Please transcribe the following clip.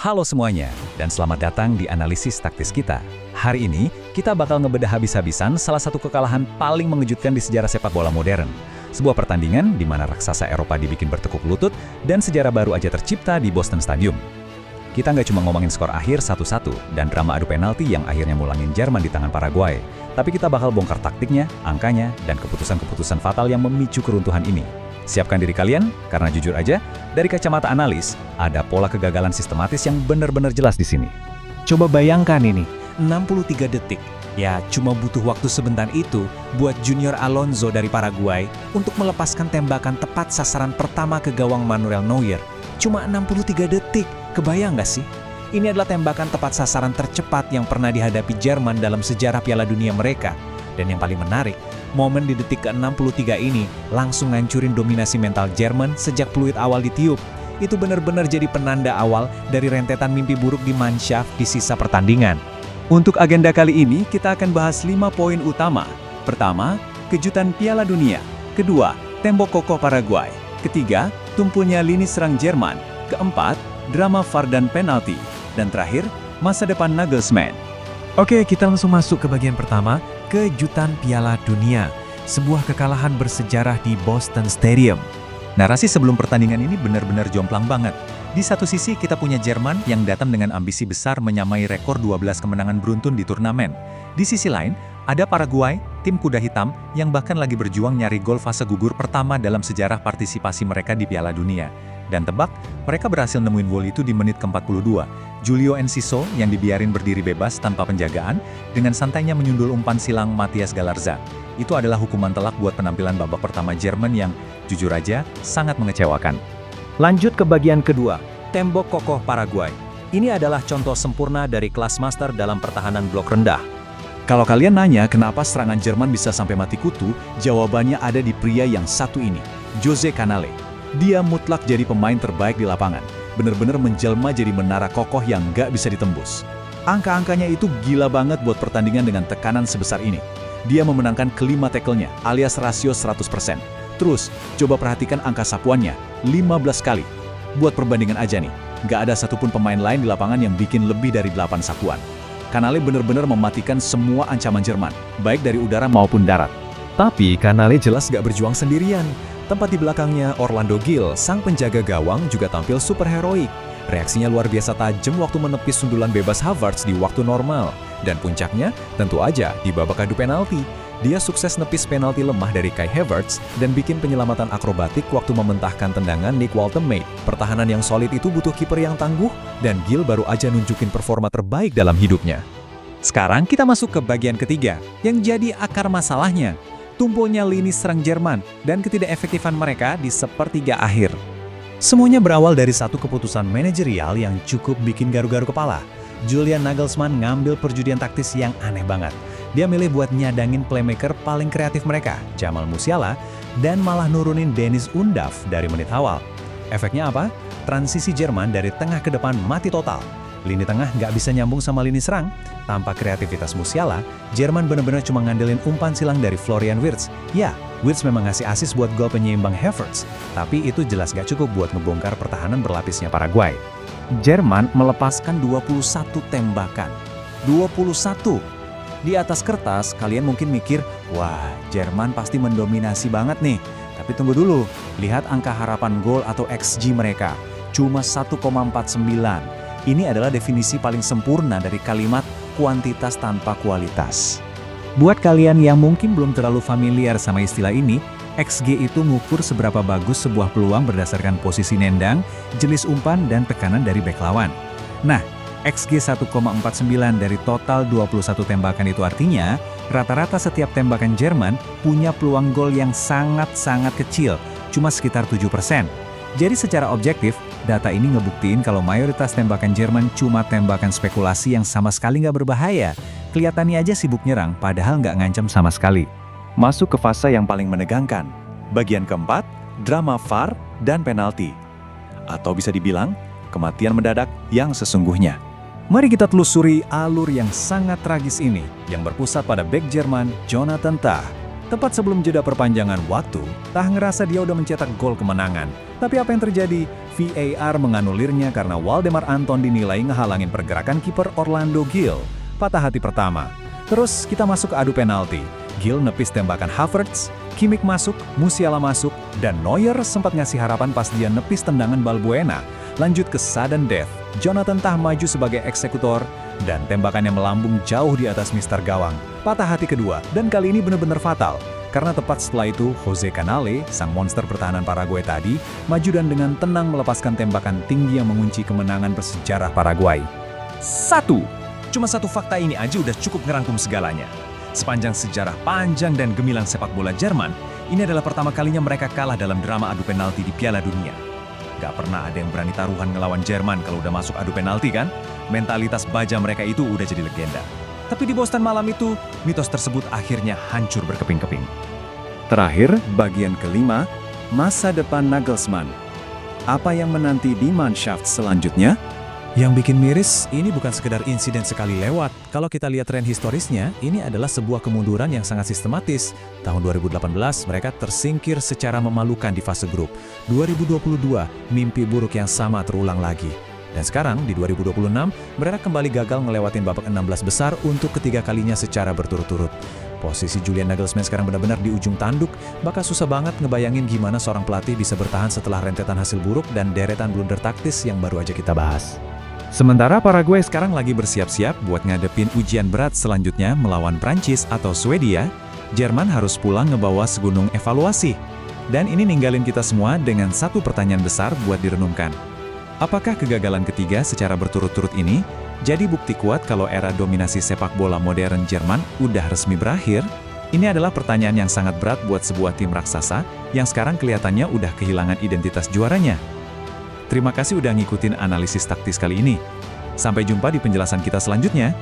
Halo semuanya, dan selamat datang di analisis taktis kita. Hari ini, kita bakal ngebedah habis-habisan salah satu kekalahan paling mengejutkan di sejarah sepak bola modern. Sebuah pertandingan di mana raksasa Eropa dibikin bertekuk lutut dan sejarah baru aja tercipta di Boston Stadium. Kita nggak cuma ngomongin skor akhir 1-1 dan drama adu penalti yang akhirnya mulangin Jerman di tangan Paraguay, tapi kita bakal bongkar taktiknya, angkanya, dan keputusan-keputusan fatal yang memicu keruntuhan ini. Siapkan diri kalian, karena jujur aja, dari kacamata analis, ada pola kegagalan sistematis yang benar-benar jelas di sini. Coba bayangkan ini, 63 detik. Ya, cuma butuh waktu sebentar itu buat Junior Alonso dari Paraguay untuk melepaskan tembakan tepat sasaran pertama ke gawang Manuel Neuer. Cuma 63 detik, kebayang nggak sih? Ini adalah tembakan tepat sasaran tercepat yang pernah dihadapi Jerman dalam sejarah Piala Dunia mereka. Dan yang paling menarik, momen di detik ke-63 ini langsung ngancurin dominasi mental Jerman sejak peluit awal ditiup. Itu benar-benar jadi penanda awal dari rentetan mimpi buruk di Mannschaft di sisa pertandingan. Untuk agenda kali ini, kita akan bahas 5 poin utama. Pertama, kejutan Piala Dunia. Kedua, tembok kokoh Paraguay. Ketiga, tumpulnya lini serang Jerman. Keempat, drama VAR dan penalti. Dan terakhir, masa depan Nagelsmann. Oke, kita langsung masuk ke bagian pertama, kejutan Piala Dunia. Sebuah kekalahan bersejarah di Boston Stadium. Narasi sebelum pertandingan ini benar-benar jomplang banget. Di satu sisi kita punya Jerman yang datang dengan ambisi besar menyamai rekor 12 kemenangan beruntun di turnamen. Di sisi lain, ada Paraguay, tim kuda hitam yang bahkan lagi berjuang nyari gol fase gugur pertama dalam sejarah partisipasi mereka di Piala Dunia. Dan tebak, mereka berhasil nemuin gol itu di menit ke-42. Julio Enciso yang dibiarin berdiri bebas tanpa penjagaan, dengan santainya menyundul umpan silang Matthias Galarza. Itu adalah hukuman telak buat penampilan babak pertama Jerman yang, jujur aja, sangat mengecewakan. Lanjut ke bagian kedua, tembok kokoh Paraguay. Ini adalah contoh sempurna dari kelas master dalam pertahanan blok rendah. Kalau kalian nanya kenapa serangan Jerman bisa sampai mati kutu, jawabannya ada di pria yang satu ini, Jose Canale. Dia mutlak jadi pemain terbaik di lapangan, bener-bener menjelma jadi menara kokoh yang nggak bisa ditembus. Angka-angkanya itu gila banget buat pertandingan dengan tekanan sebesar ini. Dia memenangkan kelima tackle-nya, alias rasio 100%. Terus, coba perhatikan angka sapuannya, 15 kali. Buat perbandingan aja nih, nggak ada satupun pemain lain di lapangan yang bikin lebih dari 8 sapuan. Canale bener-bener mematikan semua ancaman Jerman, baik dari udara maupun darat. Tapi Canale jelas gak berjuang sendirian. Tempat di belakangnya Orlando Gil, sang penjaga gawang, juga tampil superheroik. Reaksinya luar biasa tajam waktu menepis sundulan bebas Havertz di waktu normal. Dan puncaknya, tentu aja di babak adu penalti. Dia sukses nepis penalti lemah dari Kai Havertz dan bikin penyelamatan akrobatik waktu mementahkan tendangan Nick Woltemade. Pertahanan yang solid itu butuh kiper yang tangguh, dan Gil baru aja nunjukin performa terbaik dalam hidupnya. Sekarang kita masuk ke bagian ketiga, yang jadi akar masalahnya. Tumpulnya lini serang Jerman dan ketidakefektifan mereka di sepertiga akhir. Semuanya berawal dari satu keputusan manajerial yang cukup bikin garu-garu kepala. Julian Nagelsmann ngambil perjudian taktis yang aneh banget. Dia milih buat nyadangin playmaker paling kreatif mereka, Jamal Musiala, dan malah nurunin Dennis Undav dari menit awal. Efeknya apa? Transisi Jerman dari tengah ke depan mati total. Lini tengah nggak bisa nyambung sama lini serang. Tanpa kreativitas Musiala, Jerman benar-benar cuma ngandelin umpan silang dari Florian Wirtz. Ya, Wirtz memang ngasih asis buat gol penyeimbang Havertz, tapi itu jelas gak cukup buat ngebongkar pertahanan berlapisnya Paraguay. Jerman melepaskan 21 tembakan. 21! Di atas kertas, kalian mungkin mikir, wah, Jerman pasti mendominasi banget nih. Tapi tunggu dulu, lihat angka harapan gol atau XG mereka. Cuma 1,49. Ini adalah definisi paling sempurna dari kalimat kuantitas tanpa kualitas. Buat kalian yang mungkin belum terlalu familiar sama istilah ini, XG itu ngukur seberapa bagus sebuah peluang berdasarkan posisi nendang, jenis umpan, dan tekanan dari bek lawan. Nah, XG 1,49 dari total 21 tembakan itu artinya, rata-rata setiap tembakan Jerman punya peluang gol yang sangat-sangat kecil, cuma sekitar 7%. Jadi secara objektif, data ini ngebuktiin kalau mayoritas tembakan Jerman cuma tembakan spekulasi yang sama sekali nggak berbahaya. Kelihatannya aja sibuk nyerang, padahal nggak ngancam sama sekali. Masuk ke fase yang paling menegangkan. Bagian keempat, drama VAR dan penalti. Atau bisa dibilang, kematian mendadak yang sesungguhnya. Mari kita telusuri alur yang sangat tragis ini, yang berpusat pada bek Jerman, Jonathan Tah. Tepat sebelum jeda perpanjangan waktu, Tah ngerasa dia udah mencetak gol kemenangan. Tapi apa yang terjadi? VAR menganulirnya karena Waldemar Anton dinilai ngehalangin pergerakan kiper Orlando Gil. Patah hati pertama. Terus kita masuk ke adu penalti. Gil nepis tembakan Havertz, Kimmich masuk, Musiala masuk, dan Neuer sempat ngasih harapan pas dia nepis tendangan Balbuena. Lanjut ke sudden death. Jonathan Tah maju sebagai eksekutor, dan tembakannya melambung jauh di atas mister gawang. Patah hati kedua, dan kali ini benar-benar fatal. Karena tepat setelah itu, Jose Canale, sang monster pertahanan Paraguay tadi, maju dan dengan tenang melepaskan tembakan tinggi yang mengunci kemenangan bersejarah Paraguay. 1. Cuma satu fakta ini aja udah cukup ngerangkum segalanya. Sepanjang sejarah panjang dan gemilang sepak bola Jerman, ini adalah pertama kalinya mereka kalah dalam drama adu penalti di Piala Dunia. Gak pernah ada yang berani taruhan ngelawan Jerman kalau udah masuk adu penalti kan? Mentalitas baja mereka itu udah jadi legenda. Tapi di Boston malam itu, mitos tersebut akhirnya hancur berkeping-keping. Terakhir, bagian kelima, masa depan Nagelsmann. Apa yang menanti di Mannschaft selanjutnya? Yang bikin miris, ini bukan sekedar insiden sekali lewat. Kalau kita lihat tren historisnya, ini adalah sebuah kemunduran yang sangat sistematis. Tahun 2018, mereka tersingkir secara memalukan di fase grup. 2022, mimpi buruk yang sama terulang lagi. Dan sekarang, di 2026, mereka kembali gagal ngelewatin babak 16 besar untuk ketiga kalinya secara berturut-turut. Posisi Julian Nagelsmann sekarang benar-benar di ujung tanduk, bakal susah banget ngebayangin gimana seorang pelatih bisa bertahan setelah rentetan hasil buruk dan deretan blunder taktis yang baru aja kita bahas. Sementara Paraguay sekarang lagi bersiap-siap buat ngadepin ujian berat selanjutnya melawan Prancis atau Swedia, Jerman harus pulang ngebawa segunung evaluasi. Dan ini ninggalin kita semua dengan satu pertanyaan besar buat direnungkan. Apakah kegagalan ketiga secara berturut-turut ini jadi bukti kuat kalau era dominasi sepak bola modern Jerman udah resmi berakhir? Ini adalah pertanyaan yang sangat berat buat sebuah tim raksasa yang sekarang kelihatannya udah kehilangan identitas juaranya. Terima kasih udah ngikutin analisis taktis kali ini. Sampai jumpa di penjelasan kita selanjutnya.